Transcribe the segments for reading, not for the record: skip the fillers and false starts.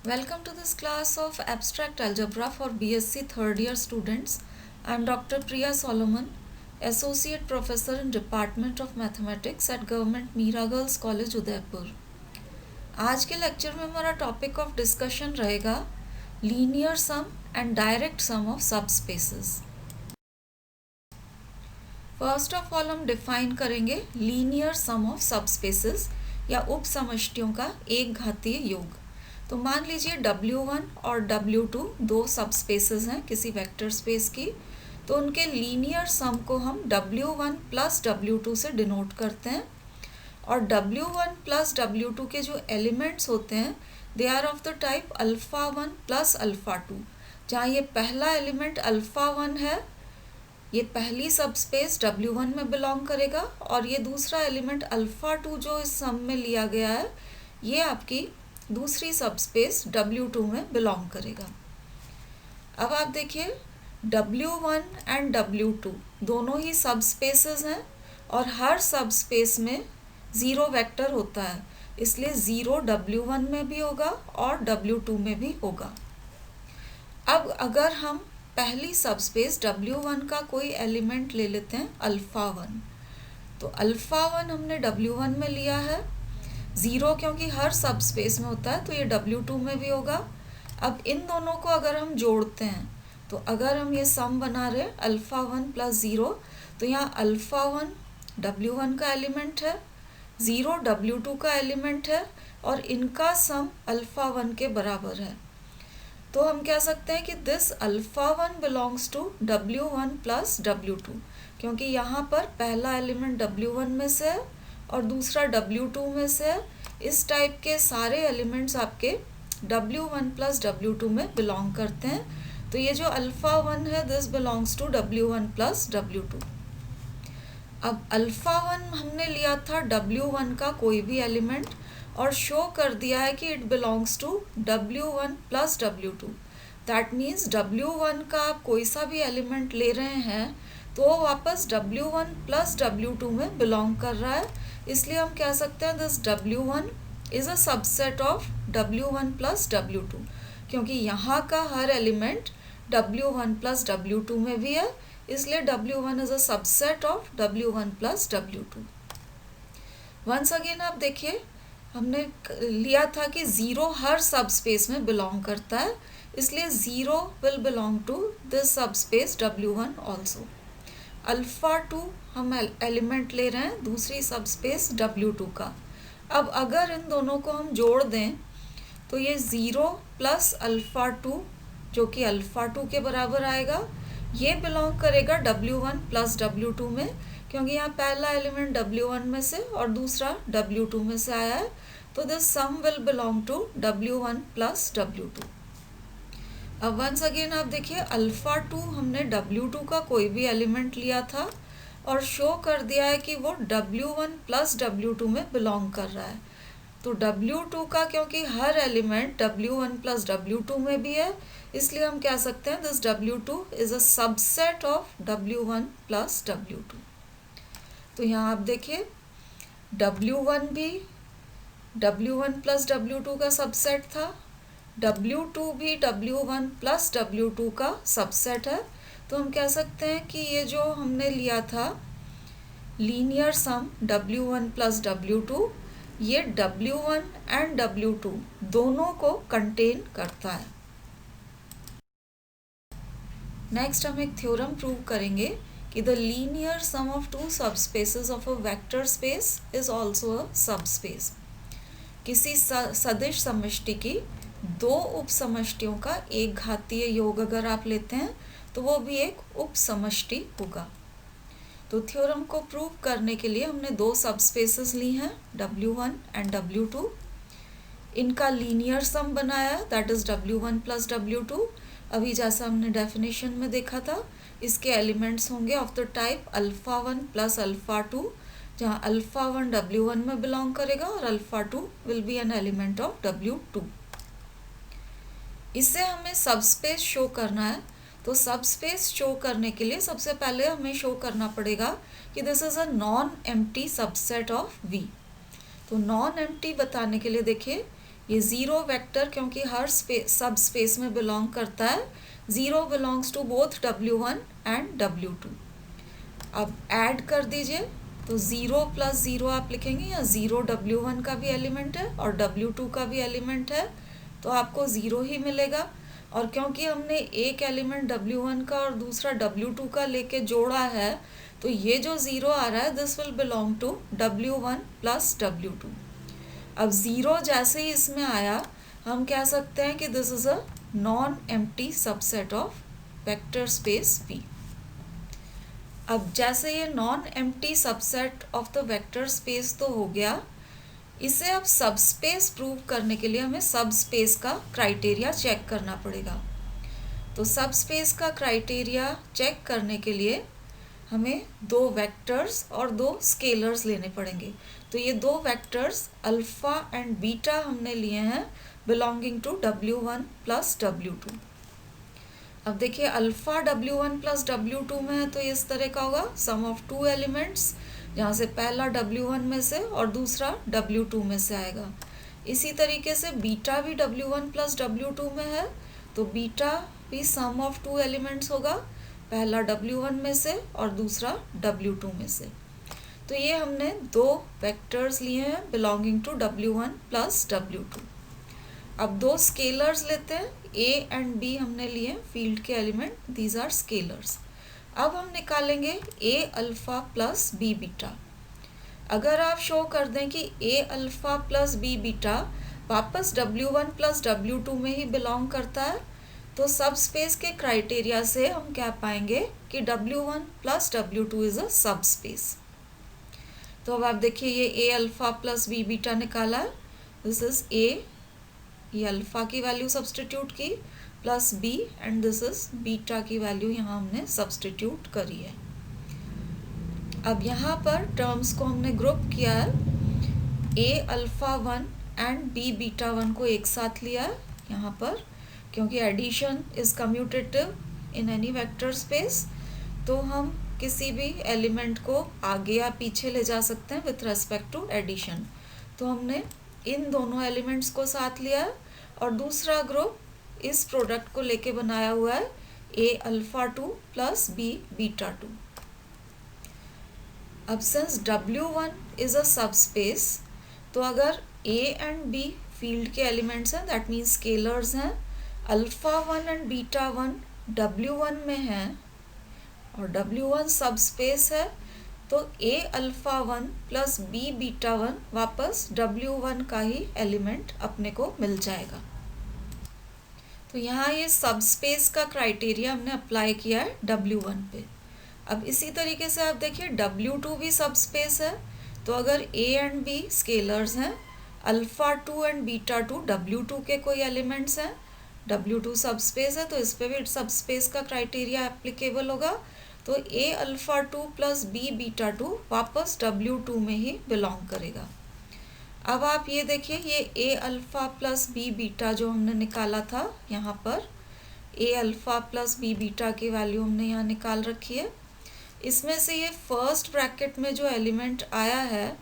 Welcome to this class of Abstract Algebra for BSc third year students. I am Dr. Priya Solomon, Associate Professor in Department of Mathematics at Government Mira Girls College Udaipur. आज के lecture में हमारा topic of discussion रहेगा linear sum and direct sum of subspaces. First of all हम define करेंगे linear sum of subspaces या उप समष्टियों का एक घातीय योग। तो मान लीजिए W1 और W2 दो सबस्पेसेस हैं किसी वेक्टर स्पेस की, तो उनके लीनियर सम को हम W1 प्लस W2 से डिनोट करते हैं। और W1 प्लस W2 के जो एलिमेंट्स होते हैं they are of the type alpha 1 plus alpha 2, जहाँ ये पहला एलिमेंट अल्फ़ा 1 है, ये पहली सबस्पेस W1 में बिलोंग करेगा, और ये दूसरा एलिमेंट अल्फ़ा 2 जो इस सम में लिया गया है ये आपकी दूसरी सबस्पेस W2 में बिलोंग करेगा। अब आप देखिए W1 एंड W2 दोनों ही सबस्पेसेस हैं और हर सबस्पेस में ज़ीरो वेक्टर होता है, इसलिए ज़ीरो W1 में भी होगा और W2 में भी होगा। अब अगर हम पहली सबस्पेस W1 का कोई एलिमेंट ले लेते हैं अल्फ़ा 1, तो अल्फ़ा 1 हमने W1 में लिया है, ज़ीरो क्योंकि हर सबस्पेस में होता है तो ये W2 में भी होगा। अब इन दोनों को अगर हम जोड़ते हैं तो अगर हम ये सम बना रहे हैं अल्फ़ा 1 प्लस ज़ीरो, तो यहाँ अल्फ़ा 1 W1 का एलिमेंट है, ज़ीरो W2 का एलिमेंट है, और इनका सम अल्फ़ा 1 के बराबर है। तो हम कह सकते हैं कि this alpha 1 belongs to W1 plus W2, क्योंकि यहाँ पर पहला एलिमेंट W1 में से है और दूसरा W2 में से है। इस टाइप के सारे एलिमेंट्स आपके W1 प्लस W2 में बिलोंग करते हैं। तो ये जो अल्फ़ा 1 है this belongs to W1 plus W2। अब अल्फ़ा 1 हमने लिया था W1 का कोई भी एलिमेंट और शो कर दिया है कि it belongs to W1 plus W2। That means W1 का आप कोई सा भी एलिमेंट ले रहे हैं तो वो वापस W1 प्लस W2 में बिलोंग कर रहा है, इसलिए हम कह सकते हैं this W1 is a subset of W1 plus W2, क्योंकि यहाँ का हर एलिमेंट W1 प्लस W2 में भी है, इसलिए W1 is a subset of W1 plus W2। Once again आप देखिए हमने लिया था कि ज़ीरो हर सबस्पेस में बिलोंग करता है, इसलिए zero will belong to this subspace W1 also. Alpha 2 हम एलिमेंट ले रहे हैं दूसरी सबस्पेस W2 का। अब अगर इन दोनों को हम जोड़ दें तो ये ज़ीरो प्लस अल्फ़ा 2 जो कि अल्फ़ा 2 के बराबर आएगा, ये बिलोंग करेगा W1 प्लस W2 में, क्योंकि यहाँ पहला एलिमेंट W1 में से और दूसरा W2 में से आया है, तो this sum will belong to W1 plus W2। अब वंस अगेन आप देखिए अल्फ़ा 2 हमने W2 का कोई भी एलिमेंट लिया था और शो कर दिया है कि वो W1 प्लस W2 में बिलोंग कर रहा है। तो W2 का क्योंकि हर एलिमेंट W1 प्लस W2 में भी है, इसलिए हम कह सकते हैं this W2 is a subset of W1 plus W2। तो यहाँ आप देखिए W1 भी W1 प्लस W2 का सबसेट था, W2 भी W1 प्लस W2 का सबसेट है। तो हम कह सकते हैं कि ये जो हमने लिया था linear sum W1 plus W2, ये W1 एंड W2 दोनों को कंटेन करता है। नेक्स्ट हम एक थ्योरम प्रूव करेंगे कि the linear sum of two subspaces of a vector space is also a subspace. किसी सदिश समष्टि की दो उप समष्टियों का एक घातीय योग अगर आप लेते हैं तो वो भी एक उप समष्टि होगा। तो थ्योरम को प्रूव करने के लिए हमने दो सबस्पेसेस ली हैं W1 एंड W2, इनका लीनियर सम बनाया that is W1 plus W2। अभी जैसा हमने डेफिनेशन में देखा था इसके एलिमेंट्स होंगे of the type alpha 1 plus alpha 2, जहाँ अल्फ़ा 1 W1 में बिलोंग करेगा और alpha 2 will be an element of W2। इससे हमें सबस्पेस शो करना है, तो सबस्पेस शो करने के लिए सबसे पहले हमें शो करना पड़ेगा कि this is a non empty subset of V। तो नॉन एम्प्टी बताने के लिए देखिए ये ज़ीरो वेक्टर क्योंकि हर सब स्पेस में बिलोंग करता है, zero belongs to both W1 and W2। अब ऐड कर दीजिए, तो ज़ीरो प्लस ज़ीरो आप लिखेंगे, या ज़ीरो W1 का भी एलिमेंट है और W2 का भी एलिमेंट है, तो आपको ज़ीरो ही मिलेगा। और क्योंकि हमने एक एलिमेंट W1 का और दूसरा W2 का लेके जोड़ा है, तो ये जो ज़ीरो आ रहा है this will belong to W1 plus W2। अब ज़ीरो जैसे ही इसमें आया, हम कह सकते हैं कि this is a non empty subset of vector space V। अब जैसे ये non empty subset of the vector space तो हो गया, इसे अब सबस्पेस प्रूव करने के लिए हमें सबस्पेस का क्राइटेरिया चेक करना पड़ेगा। तो सबस्पेस का क्राइटेरिया चेक करने के लिए हमें दो वेक्टर्स और दो स्केलर्स लेने पड़ेंगे। तो ये दो वेक्टर्स अल्फ़ा एंड बीटा हमने लिए हैं belonging to W1 plus W2। अब देखिए अल्फ़ा W1 प्लस W2 में है, तो इस तरह का होगा सम ऑफ टू एलिमेंट्स, जहाँ से पहला W1 में से और दूसरा W2 में से आएगा। इसी तरीके से बीटा भी W1 प्लस W2 में है, तो बीटा भी सम ऑफ टू एलिमेंट्स होगा, पहला W1 में से और दूसरा W2 में से। तो ये हमने दो वेक्टर्स लिए हैं belonging to W1 plus W2। अब दो स्केलर्स लेते हैं, A एंड B हमने लिए फील्ड के एलिमेंट, दीज आर स्केलर्स। अब हम निकालेंगे A alpha plus B beta. अगर आप शो कर दें कि A alpha plus B beta वापस W1 प्लस W2 में ही बिलोंग करता है, तो सब स्पेस के क्राइटेरिया से हम कह पाएंगे कि W1 plus W2 is a सब स्पेस। तो अब आप देखिए ये A alpha plus B beta निकाला है, दिस इज़ A, ये अल्फ़ा की वैल्यू सब्सटीट्यूट की, plus B and this is beta की वैल्यू यहाँ हमने सब्सटीट्यूट करी है। अब यहाँ पर टर्म्स को हमने ग्रुप किया है, A alpha 1 and B beta 1 को एक साथ लिया है यहाँ पर, क्योंकि addition is commutative in any vector space, तो हम किसी भी एलिमेंट को आगे या पीछे ले जा सकते हैं विथ रेस्पेक्ट टू एडिशन। तो हमने इन दोनों एलिमेंट्स को साथ लिया है, और दूसरा ग्रुप इस प्रोडक्ट को लेके बनाया हुआ है A alpha 2 plus B beta 2। अब सिंस W1 इज़ अ सब स्पेस, तो अगर A एंड B फील्ड के एलिमेंट्स हैं, दैट मीन्स स्केलर्स हैं, अल्फ़ा 1 एंड बीटा 1 W1 में हैं और W1 सब स्पेस है, तो A alpha 1 plus B beta 1 वापस W1 का ही एलिमेंट अपने को मिल जाएगा। तो यहाँ ये सब स्पेस का क्राइटेरिया हमने अप्लाई किया है W1 पे। अब इसी तरीके से आप देखिए W2 भी सब स्पेस है, तो अगर A एंड B स्केलर्स हैं, अल्फ़ा 2 एंड बीटा 2 W2 के कोई एलिमेंट्स हैं, W2 सब स्पेस है, तो इस पे भी सब स्पेस का क्राइटेरिया एप्लीकेबल होगा। तो A alpha 2 plus B beta 2 वापस W2 में ही बिलोंग करेगा। अब आप ये देखिए, ये A alpha plus B beta जो हमने निकाला था यहाँ पर, A alpha plus B beta की वैल्यू हमने यहाँ निकाल रखी है। इसमें से ये फर्स्ट ब्रैकेट में जो एलिमेंट आया है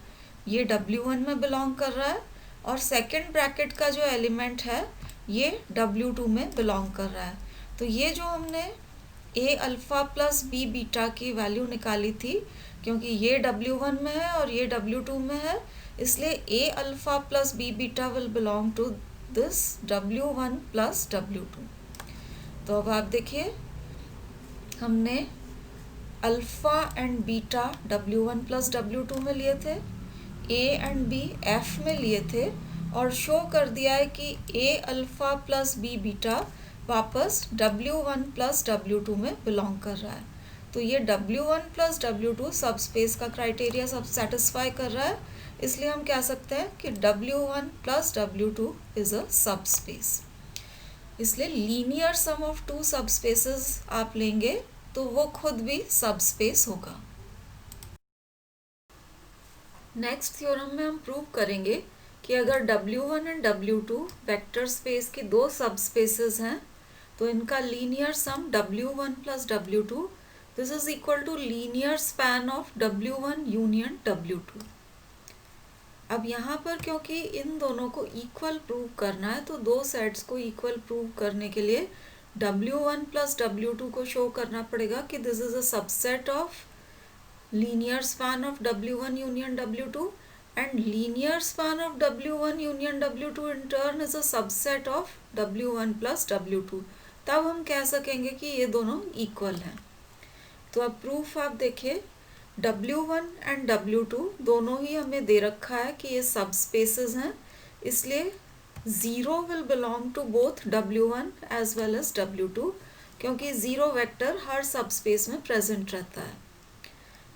ये W1 में बिलोंग कर रहा है, और सेकंड ब्रैकेट का जो एलिमेंट है ये W2 में बिलोंग कर रहा है। तो ये जो हमने A alpha plus B beta की वैल्यू निकाली थी, क्योंकि ये W1 में है और ये W2 में है, इसलिए A alpha plus B beta will belong to this W1 plus W2। तो अब आप देखिए हमने alpha and beta W1 plus W2 में लिए थे, A एंड B F में लिए थे, और शो कर दिया है कि A alpha plus B beta वापस W1 प्लस W2 में बिलोंग कर रहा है। तो ये W1 प्लस W2 सब स्पेस का क्राइटेरिया सब सेटिस्फाई कर रहा है, इसलिए हम कह सकते हैं कि W1 plus W2 is a सब स्पेस। इसलिए लीनियर सम ऑफ टू सब स्पेसेस आप लेंगे तो वो खुद भी सब स्पेस होगा। नेक्स्ट थ्योरम में हम प्रूव करेंगे कि अगर W1 and W2 vector space की दो सब स्पेसेस हैं, तो इनका linear sum W1 plus W2 this is equal to linear span of W1 union W2। अब यहाँ पर क्योंकि इन दोनों को इक्वल प्रूव करना है, तो दो सेट्स को इक्वल प्रूव करने के लिए W1 प्लस W2 को शो करना पड़ेगा कि this is a subset of linear span of W1 union W2 and linear span of W1 union W2 in turn is a subset of W1 plus W2। तब हम कह सकेंगे कि ये दोनों इक्वल हैं। तो अब प्रूफ आप देखिए, W1 एंड W2 दोनों ही हमें दे रखा है कि ये सब स्पेसेस हैं, इसलिए 0 will belong to both W1 as well as W2, क्योंकि 0 वेक्टर हर सब स्पेस में प्रेजेंट रहता है।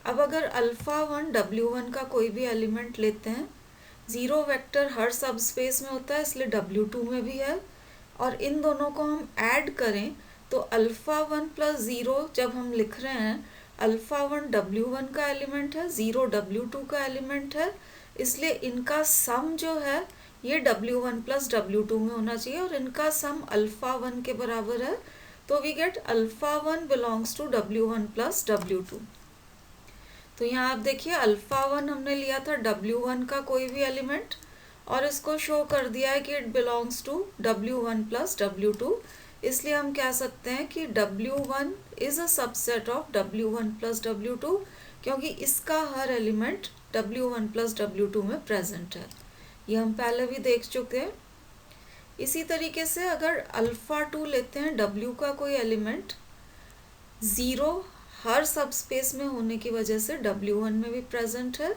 अब अगर α1 W1 का कोई भी एलिमेंट लेते हैं, 0 वेक्टर हर सब स्पेस में होता है, इसलिए W2 में भी है, और इन दोनों को हम ऐड करें तो α1 प्लस 0 जब हम लिख रहे हैं, α1 W1 का एलिमेंट है, 0 W2 का एलिमेंट है, इसलिए इनका सम जो है ये W1 प्लस W2 में होना चाहिए, और इनका सम α1 के बराबर है, तो we get α1 belongs to W1 plus W2। तो यहाँ आप देखिए α1 हमने लिया था W1 का कोई भी एलिमेंट, और इसको शो कर दिया है कि it belongs to W1 plus W2, इसलिए हम कह सकते हैं कि W1 is a subset of W1 plus W2, क्योंकि इसका हर एलिमेंट W1 प्लस W2 में प्रेजेंट है। ये हम पहले भी देख चुके हैं। इसी तरीके से अगर α2 लेते हैं, W का कोई एलिमेंट, 0 हर सब स्पेस में होने की वजह से W1 में भी प्रेजेंट है,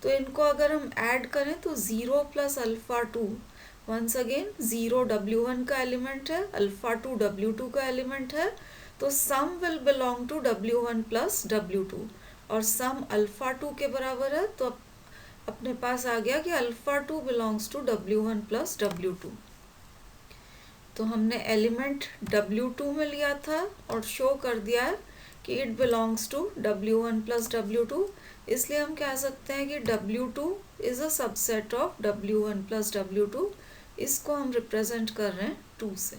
तो इनको अगर हम ऐड करें तो 0 प्लस α2, वंस अगेन 0 W1 का एलिमेंट है, α2 W2 का एलिमेंट है, तो sum will belong to W1 plus W2, और सम α2 के बराबर है, तो अपने पास आ गया कि α2 belongs to W1 plus W2। तो हमने एलिमेंट W2 में लिया था और शो कर दिया है कि it belongs to W1 plus W2, इसलिए हम कह सकते हैं कि W2 is a subset of W1 plus W2। इसको हम रिप्रेजेंट कर रहे हैं 2 से।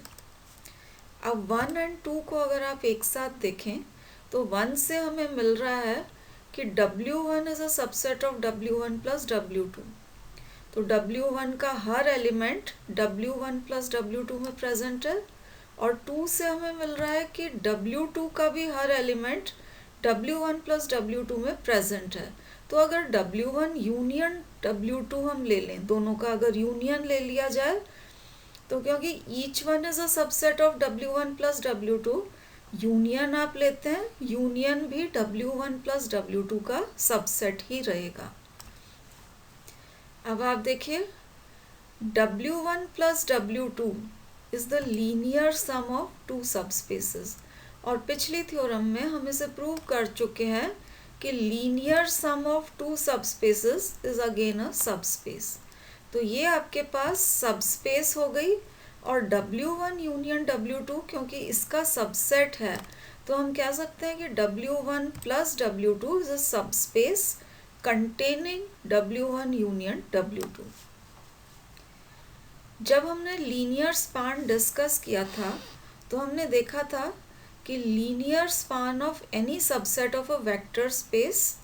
अब 1 एंड 2 को अगर आप एक साथ देखें तो 1 से हमें मिल रहा है कि W1 is a subset of W1 plus W2, तो W1 का हर एलिमेंट W1 प्लस W2 में प्रेजेंट है, और 2 से हमें मिल रहा है कि W2 का भी हर एलिमेंट W1 प्लस W2 में प्रेजेंट है। तो अगर W1 यूनियन W2 हम ले लें, दोनों का अगर यूनियन ले लिया जाए, तो क्योंकि each one is a subset of W1 plus W2, union आप लेते हैं, यूनियन भी W1 प्लस W2 का सबसेट ही रहेगा। अब आप देखिए, W1 plus W2 is the linear sum of two subspaces, और पिछली थ्योरम में हम इसे प्रूव कर चुके हैं कि linear sum of two subspaces is again a subspace. तो ये आपके पास सबस्पेस हो गई, और W1 यूनियन W2 क्योंकि इसका सबसेट है, तो हम कह सकते हैं कि W1 plus W2 is a subspace containing W1 union W2। जब हमने लीनियर स्पान डिस्कस किया था, तो हमने देखा था कि linear span of any subset of a vector space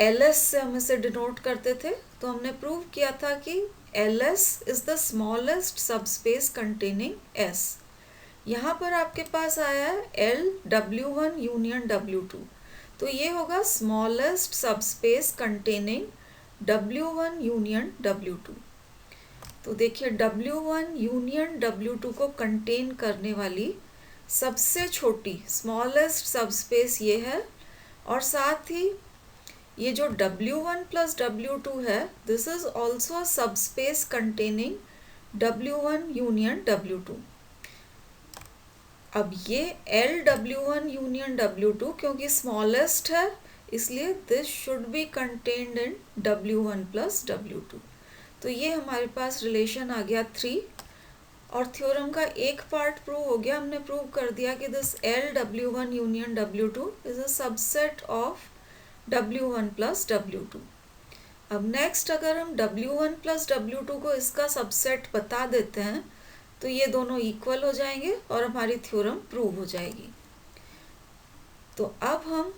LS से हम इसे डिनोट करते थे। तो हमने प्रूव किया था कि LS is the smallest subspace containing S। यहाँ पर आपके पास आया है L W1 यूनियन W2, तो ये होगा smallest subspace containing W1 union W2। तो देखिए W1 यूनियन W2 को कंटेन करने वाली सबसे छोटी स्मॉलेस्ट सबस्पेस ये है, और साथ ही ये जो W1 प्लस W2 है, this is also subspace containing W1 union W2। अब ये LW1 यूनियन W2 क्योंकि स्मॉलेस्ट है, इसलिए this should B contained in W1 plus W2। तो ये हमारे पास रिलेशन आ गया 3, और थ्योरम का एक पार्ट प्रूव हो गया। हमने प्रूव कर दिया कि this LW1 union W2 is a subset of W1 plus W2। अब नेक्स्ट अगर हम W1 प्लस W2 को इसका सबसेट बता देते हैं, तो ये दोनों इक्वल हो जाएंगे और हमारी थ्योरम प्रूव हो जाएगी। तो अब हम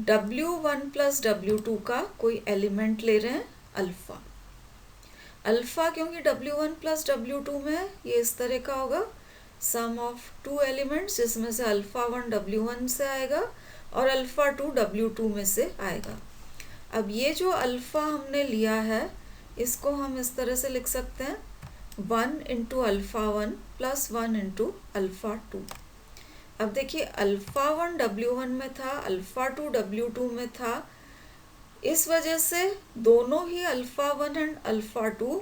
W1 प्लस W2 का कोई एलिमेंट ले रहे हैं। अल्फ़ा। अल्फ़ा क्योंकि W1 प्लस W2 में है, ये इस तरह का होगा, सम ऑफ टू एलिमेंट्स, जिसमें से अल्फ़ा 1 W1 से आएगा और अल्फ़ा 2 W2 में से आएगा। अब ये जो अल्फ़ा हमने लिया है इसको हम इस तरह से लिख सकते हैं 1 into alpha 1 plus 1 into alpha 2। अब देखिए अल्फ़ा 1 W1 में था, अल्फ़ा 2 W2 में था, इस वजह से दोनों ही alpha 1 and alpha 2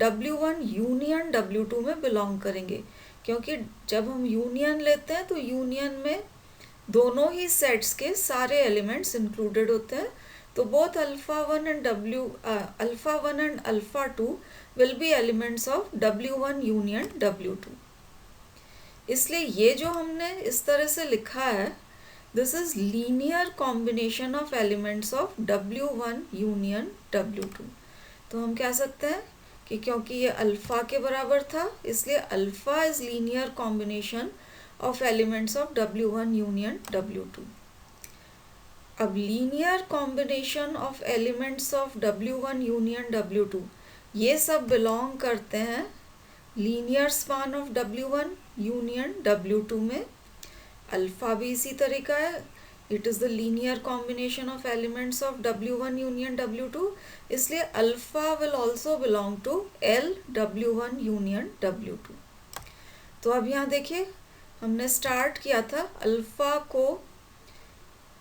W1 union W2 में बिलोंग करेंगे, क्योंकि जब हम यूनियन लेते हैं तो यूनियन में दोनों ही सेट्स के सारे एलिमेंट्स इंक्लूडेड होते हैं। तो both alpha 1 and alpha 2 will be elements of W1 union W2। इसलिए ये जो हमने इस तरह से लिखा है, this is linear combination of elements of W1 union W2। तो हम कह सकते हैं कि क्योंकि ये अल्फ़ा के बराबर था इसलिए alpha is linear combination of elements of W1 union W2। अब linear combination of elements of W1 union W2 ये सब बिलोंग करते हैं linear span of W1 union W2 में। अल्फ़ा भी इसी तरह का है, it is the linear combination of elements of W1 union W2, इसलिए alpha will also belong to LW1 union W2। तो अब यहाँ देखिए हमने स्टार्ट किया था अल्फ़ा को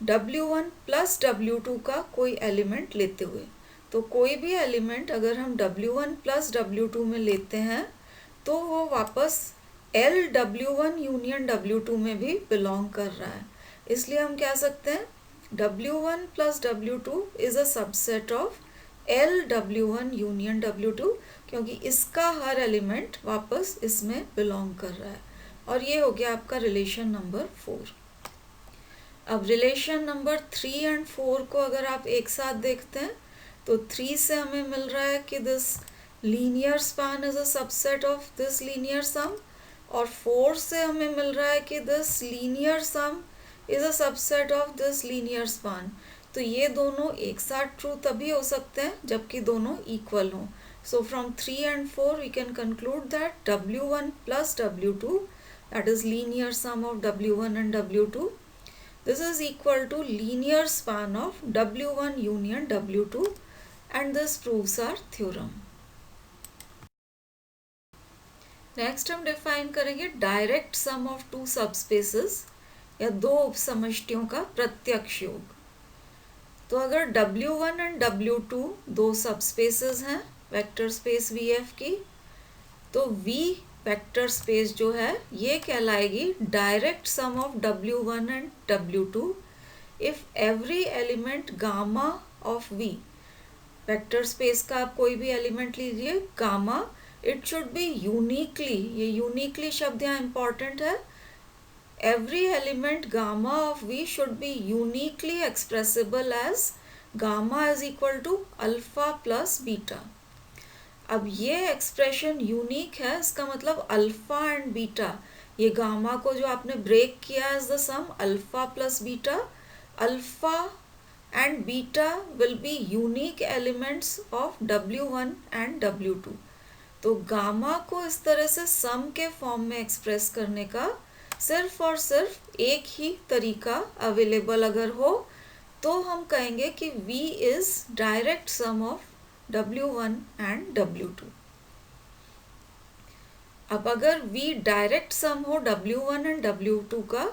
W1 प्लस W2 का कोई एलिमेंट लेते हुए। तो कोई भी एलिमेंट अगर हम W1 प्लस W2 में लेते हैं तो वो वापस LW1 यूनियन W2 में भी बिलोंग कर रहा है, इसलिए हम कह सकते हैं W1 plus W2 is a subset of LW1 union W2, क्योंकि इसका हर एलिमेंट वापस इसमें बिलोंग कर रहा है। और ये हो गया आपका रिलेशन नंबर 4। अब रिलेशन नंबर 3 एंड 4 को अगर आप एक साथ देखते हैं तो 3 से हमें मिल रहा है कि this linear span is a subset of this linear sum, और 4 से हमें मिल रहा है कि this linear sum is a subset of this linear span. तो ये दोनों एक साथ ट्रू तभी हो सकते हैं जबकि दोनों इक्वल हों। So from 3 and 4 we can conclude that W1 plus W2, that is linear sum of W1 and W2, this is equal to linear span of W1 union W2, and this proves our theorem. Next हम define करेंगे direct sum of two subspaces या दो उपसमष्टियों का प्रत्यक्ष योग। तो अगर W1 and W2 दो सबस्पेसेस हैं वेक्टर स्पेस VF की, तो V वेक्टर स्पेस जो है ये कहलाएगी direct sum of W1 and W2 if every element gamma of V। Vector space का आप कोई भी एलिमेंट लीजिए, gamma, it should be uniquely, ये यूनिकली शब्द यहाँ इम्पॉर्टेंट है, every element gamma of V should be uniquely expressible as gamma is equal to alpha plus beta। अब ये एक्सप्रेशन यूनिक है, इसका मतलब अल्फा एंड बीटा, ये गामा को जो आपने ब्रेक किया as the sum alpha plus beta, alpha and beta will be unique elements of W1 and W2। तो गामा को इस तरह से सम के फॉर्म में एक्सप्रेस करने का सिर्फ और सिर्फ एक ही तरीका अवेलेबल अगर हो तो हम कहेंगे कि V is direct sum of W1 and W2। अब अगर V डायरेक्ट सम हो W1 एंड W2 का,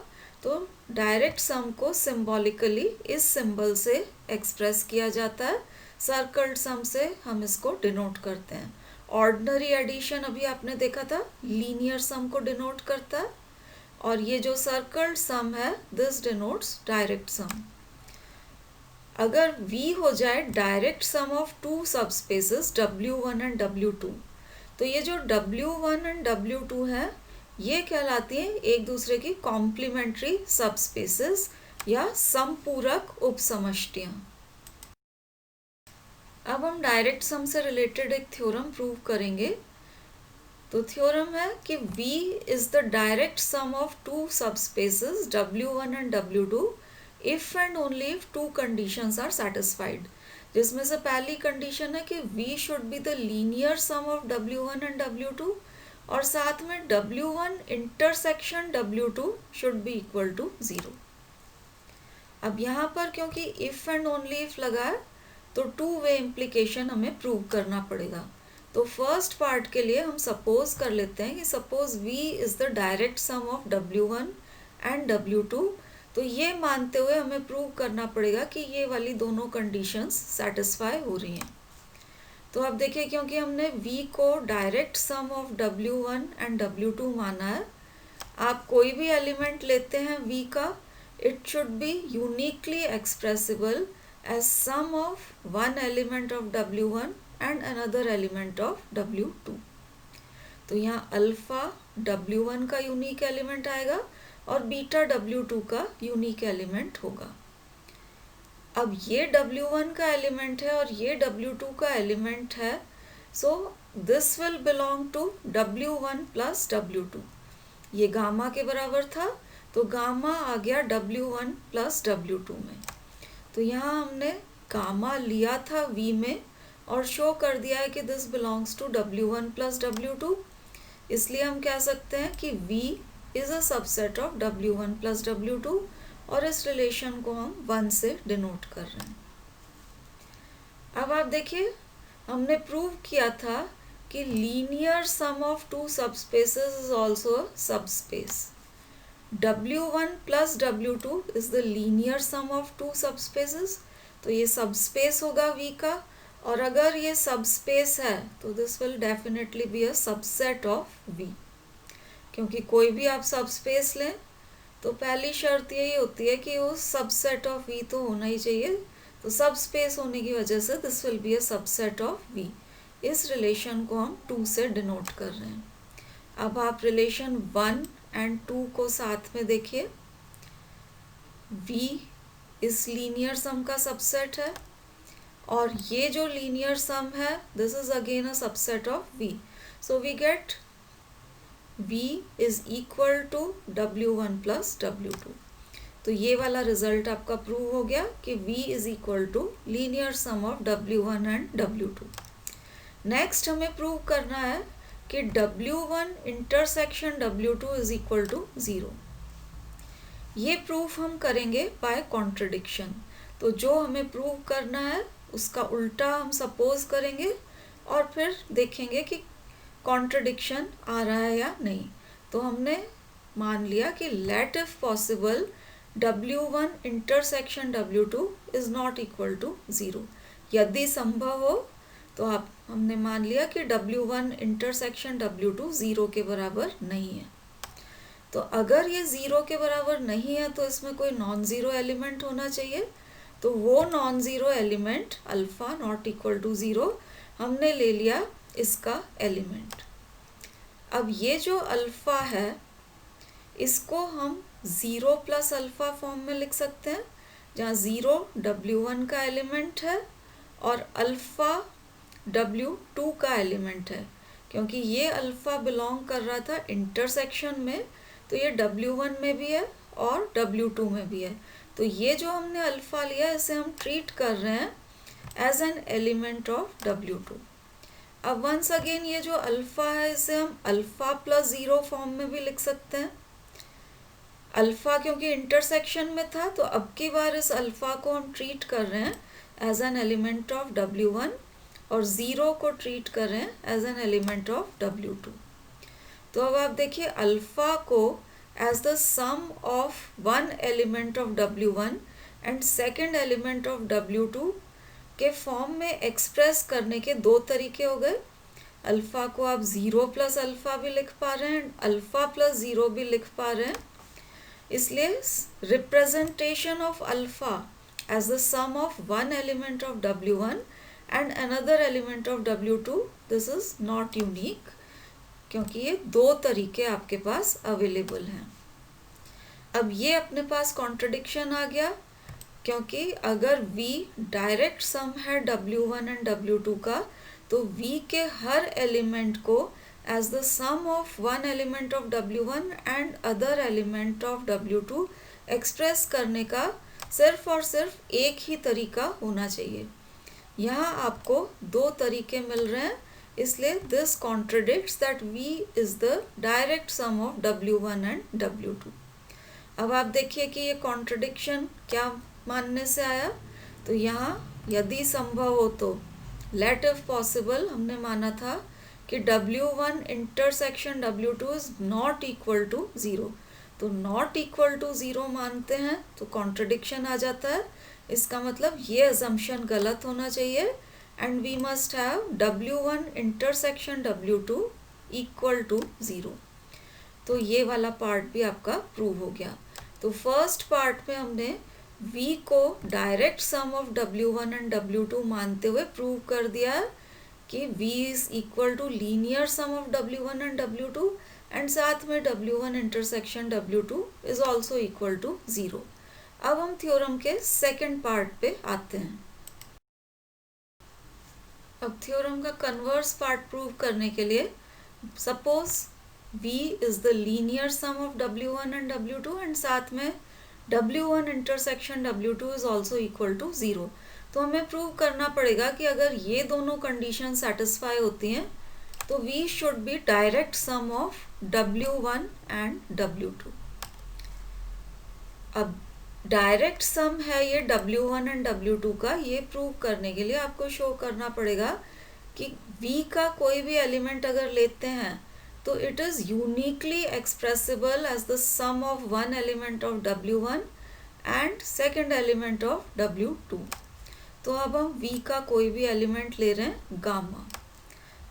तो डायरेक्ट सम को सिंबॉलिकली इस सिंबल से एक्सप्रेस किया जाता है, सर्कल्ड सम से हम इसको डिनोट करते हैं। ऑर्डिनरी एडिशन अभी आपने देखा था लीनियर सम को डिनोट करता है, और ये जो सर्कल्ड सम है दिस डिनोट्स डायरेक्ट सम। अगर V हो जाए direct sum of two subspaces W1 and W2, तो ये जो W1 एंड W2 है ये कहलाती है एक दूसरे की कॉम्प्लीमेंट्री सबस्पेसेस या समपूरक उपसमष्टियाँ। अब हम डायरेक्ट सम से रिलेटेड एक थ्योरम प्रूव करेंगे। तो थ्योरम है कि V is the direct sum of two subspaces W1 and W2 if and only if two conditions are satisfied। जिसमें से पहली कंडीशन है कि V should be the linear sum of W1 and W2 और साथ में W1 intersection W2 should be equal to 0। अब यहाँ पर क्योंकि इफ एंड ओनली इफ लगा है तो टू वे इम्प्लीकेशन हमें प्रूव करना पड़ेगा। तो फर्स्ट पार्ट के लिए हम सपोज कर लेते हैं कि suppose V is the direct sum of W1 and W2। तो ये मानते हुए हमें प्रूव करना पड़ेगा कि ये वाली दोनों कंडीशंस सेटिस्फाई हो रही हैं। तो अब देखिए, क्योंकि हमने V को direct sum of W1 and W2 माना है, आप कोई भी एलिमेंट लेते हैं V का, it should be uniquely expressible as sum of one element of W1 and another element of W2। तो यहाँ अल्फा W1 का यूनिक एलिमेंट आएगा और बीटा W2 का यूनिक एलिमेंट होगा। अब ये W1 का एलिमेंट है और ये W2 का एलिमेंट है, so this will belong to W1 plus W2। ये गामा के बराबर था तो गामा आ गया W1 प्लस W2 में। तो यहाँ हमने गामा लिया था V में और शो कर दिया है कि this belongs to W1 plus W2, इसलिए हम कह सकते हैं कि V is a subset of W1 plus W2 और इस रिलेशन को हम 1 से डिनोट कर रहे हैं। अब आप देखिए, हमने प्रूव किया था कि linear sum of two subspaces is also a subspace. W1 plus W2 is the linear sum of two subspaces. तो ये सबस्पेस होगा V का, और अगर ये सबस्पेस है तो this will definitely be a subset of V। क्योंकि कोई भी आप सबस्पेस लें तो पहली शर्त यही होती है कि वो सबसेट ऑफ V तो होना ही चाहिए। तो सबस्पेस होने की वजह से this will be a subset of V। इस रिलेशन को हम 2 से डिनोट कर रहे हैं। अब आप रिलेशन 1 एंड 2 को साथ में देखिए। V इस लीनियर सम का सबसेट है और ये जो लीनियर सम है this is again a subset of V। So we get V is equal to W1 plus W2। तो ये वाला रिजल्ट आपका प्रूव हो गया कि V is equal to linear sum of W1 and W2। Next हमें prove करना है कि W1 intersection W2 is equal to 0। ये प्रूफ हम करेंगे बाय कॉन्ट्रडिक्शन। तो जो हमें प्रूव करना है उसका उल्टा हम सपोज करेंगे और फिर देखेंगे कि कॉन्ट्रडिक्शन आ रहा है या नहीं। तो हमने मान लिया कि let if possible W1 intersection W2 is not equal to 0। यदि संभव हो तो हमने मान लिया कि W1 इंटरसेक्शन W2 0 के बराबर नहीं है। तो अगर ये 0 के बराबर नहीं है तो इसमें कोई नॉन ज़ीरो एलिमेंट होना चाहिए। तो वो non zero element alpha not equal to 0 हमने ले लिया इसका एलिमेंट। अब ये जो अल्फ़ा है इसको हम 0 प्लस अल्फ़ा फॉर्म में लिख सकते हैं, जहाँ 0 W1 का एलिमेंट है और अल्फ़ा W2 का एलिमेंट है। क्योंकि ये अल्फ़ा बिलोंग कर रहा था इंटरसेक्शन में, तो ये W1 में भी है और W2 में भी है। तो ये जो हमने अल्फ़ा लिया इसे हम ट्रीट कर रहे हैं as an element of W2। अब वंस अगेन ये जो अल्फ़ा है इसे हम अल्फ़ा प्लस 0 फॉर्म में भी लिख सकते हैं। अल्फ़ा क्योंकि इंटरसेक्शन में था तो अब की बार इस अल्फ़ा को हम ट्रीट कर रहे हैं as an element of W1 और 0 को ट्रीट कर रहे हैं as an element of W2। तो अब आप देखिए, अल्फ़ा को as the sum of one element of W1 and second element of W2 के फॉर्म में एक्सप्रेस करने के दो तरीके हो गए। अल्फ़ा को आप 0 प्लस अल्फ़ा भी लिख पा रहे हैं, अल्फ़ा प्लस 0 भी लिख पा रहे हैं। इसलिए representation of alpha as the sum of one element of W1 and another element of W2 this is not unique, क्योंकि ये दो तरीके आपके पास अवेलेबल हैं। अब ये अपने पास कॉन्ट्रडिक्शन आ गया, क्योंकि अगर V डायरेक्ट सम है W1 एंड W2 का तो V के हर एलिमेंट को as the sum of one element of W1 and other element of W2 express करने का सिर्फ और सिर्फ एक ही तरीका होना चाहिए। यहाँ आपको दो तरीके मिल रहे हैं, इसलिए this contradicts that V is the direct sum of W1 and W2। अब आप देखिए कि ये कॉन्ट्रडिक्शन क्या मानने से आया। तो यहाँ यदि संभव हो तो, लेट इफ पॉसिबल, हमने माना था कि W1 intersection W2 is not equal to 0। तो नॉट इक्वल टू 0 मानते हैं तो कॉन्ट्रडिक्शन आ जाता है। इसका मतलब ये अजम्पशन गलत होना चाहिए and we must have W1 intersection W2 equal to 0। तो ये वाला पार्ट भी आपका प्रूव हो गया। तो फर्स्ट पार्ट में हमने V को direct sum of W1 and W2 मानते हुए प्रूव कर दिया कि V is equal to linear sum of W1 and W2 and साथ में W1 intersection W2 is also equal to 0। अब हम थ्योरम के सेकेंड पार्ट पे आते हैं। अब थ्योरम का कन्वर्स पार्ट प्रूव करने के लिए suppose V is the linear sum of W1 and W2 and साथ में W1 intersection W2 is also equal to 0। तो हमें प्रूव करना पड़ेगा कि अगर ये दोनों कंडीशन सेटिस्फाई होती हैं तो V should B direct sum of W1 and W2। अब डायरेक्ट सम है ये W1 एंड W2 का, ये प्रूव करने के लिए आपको शो करना पड़ेगा कि V का कोई भी एलिमेंट अगर लेते हैं तो it is uniquely expressible as the sum of one element of W1 and second element of W2। तो अब हम V का कोई भी एलिमेंट ले रहे हैं गामा।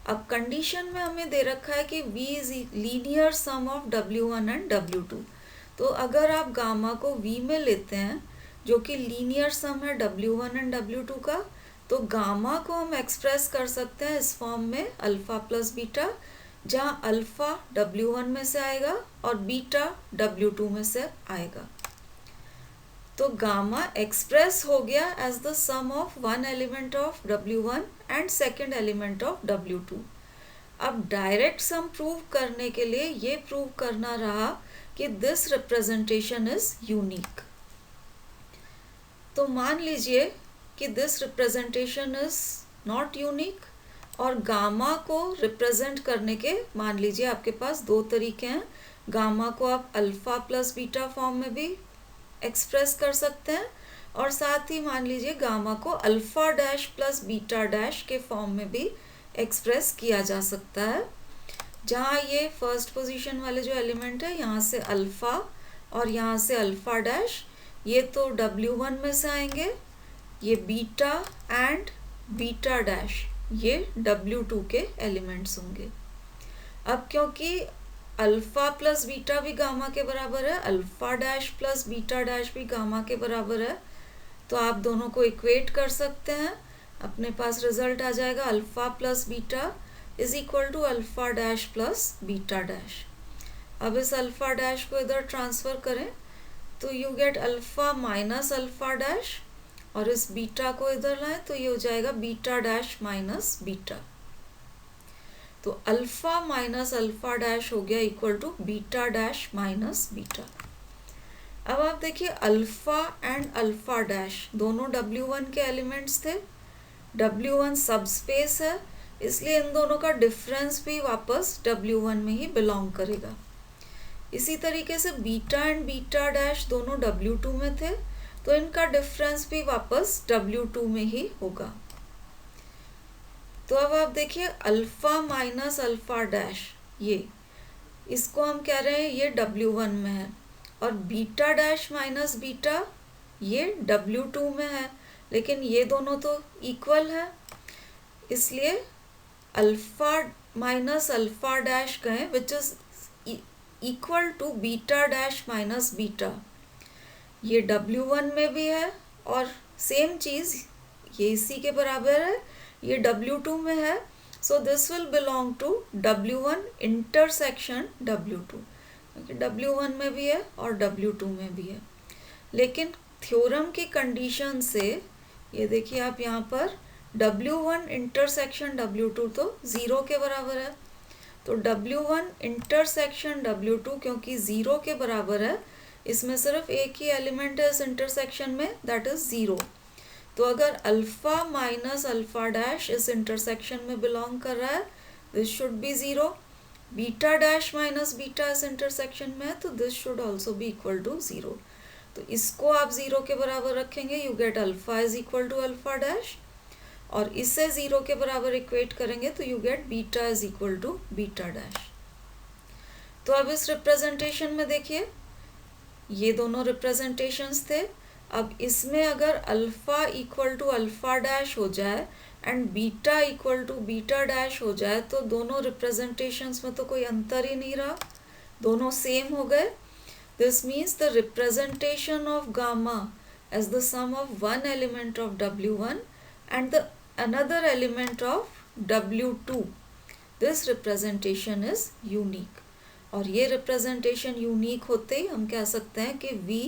अब कंडीशन में हमें दे रखा है कि V is linear sum of W1 and W2। तो अगर आप गामा को V में लेते हैं जो कि लीनियर सम है W1 एंड W2 का, तो गामा को हम एक्सप्रेस कर सकते हैं इस फॉर्म में अल्फा प्लस बीटा, जहाँ अल्फा W1 में से आएगा और बीटा W2 में से आएगा। तो गामा एक्सप्रेस हो गया as the sum of one element of W1 and second element of W2। अब डायरेक्ट सम प्रूव करने के लिए ये प्रूव करना रहा कि दिस रिप्रेजेंटेशन इज यूनिक। तो मान लीजिए कि this representation is not unique और गामा को रिप्रेजेंट करने के मान लीजिए आपके पास दो तरीके हैं। गामा को आप अल्फा प्लस बीटा फॉर्म में भी एक्सप्रेस कर सकते हैं और साथ ही मान लीजिए गामा को alpha dash plus beta dash के फॉर्म में भी एक्सप्रेस किया जा सकता है, जहाँ ये फर्स्ट पोजीशन वाले जो एलिमेंट है यहाँ से अल्फा और यहाँ से अल्फा डैश, ये तो W1 में से आएंगे, ये बीटा एंड बीटा डैश ये W2 के एलिमेंट्स होंगे। अब क्योंकि अल्फा प्लस बीटा भी गामा के बराबर है, alpha dash plus beta dash भी गामा के बराबर है, तो आप दोनों को इक्वेट कर सकते हैं। अपने पास रिजल्ट आ जाएगा alpha plus beta is equal to alpha dash plus beta dash. अब इस अल्फा डैश को इधर ट्रांसफर करें तो you get alpha minus alpha dash और इस बीटा को इधर लाएं तो ये हो जाएगा बीटा डैश माइनस बीटा। तो अल्फा माइनस अल्फा डैश हो गया equal to beta dash minus beta. अब आप देखिए अल्फा एंड अल्फा डैश दोनों W1 के एलिमेंट्स थे, W1 सब स्पेस है इसलिए इन दोनों का डिफरेंस भी वापस W1 में ही बिलोंग करेगा। इसी तरीके से बीटा एंड बीटा डैश दोनों W2 में थे तो इनका डिफरेंस भी वापस W2 में ही होगा। तो अब आप देखिए अल्फा माइनस अल्फा डैश, ये इसको हम कह रहे हैं ये W1 में है और बीटा डैश माइनस बीटा ये W2 में है, लेकिन ये दोनों तो इक्वल है इसलिए अल्फा माइनस अल्फा डैश कहें which is equal to beta dash minus beta, ये W1 में भी है और सेम चीज़ ये इसी के बराबर है, ये W2 में है। So this will belong to W1 intersection W2, क्योंकि W1 में भी है और W2 में भी है। लेकिन थ्योरम की कंडीशन से ये देखिए आप यहाँ पर W1 इंटरसेक्शन W2 तो 0 के बराबर है, तो W1 इंटरसेक्शन W2 क्योंकि 0 के बराबर है, इसमें सिर्फ एक ही एलिमेंट है इस इंटरसेक्शन में दैट इज 0। तो अगर अल्फा माइनस अल्फा डैश इस इंटरसेक्शन में बिलोंग कर रहा है, this should be zero. Beta dash minus beta इस इंटरसेक्शन में है, तो this should also be equal to zero. तो इसको आप ज़ीरो के बराबर रखेंगे, you get alpha is equal to alpha dash, और इससे ज़ीरो के बराबर इक्वेट करेंगे तो you get beta is equal to beta dash. तो अब इस रिप्रेजेंटेशन में देखिए, ये दोनों रिप्रेजेंटेशंस थे. अब इसमें अगर alpha equal to alpha dash हो जाए and beta equal to beta dash हो जाए, तो दोनों रिप्रेजेंटेशंस में तो कोई अंतर ही नहीं रहा, दोनों सेम हो गए. This means the representation of gamma as the sum of one element of W1 and the another element of W2, this representation is unique. और ये representation unique होते ही हम कह सकते हैं कि V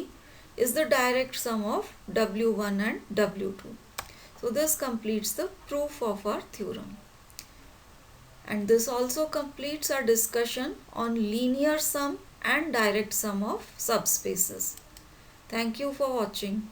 is the direct sum of W1 and W2. So this completes the proof of our theorem. And this also completes our discussion on linear sum and direct sum of subspaces. Thank you for watching.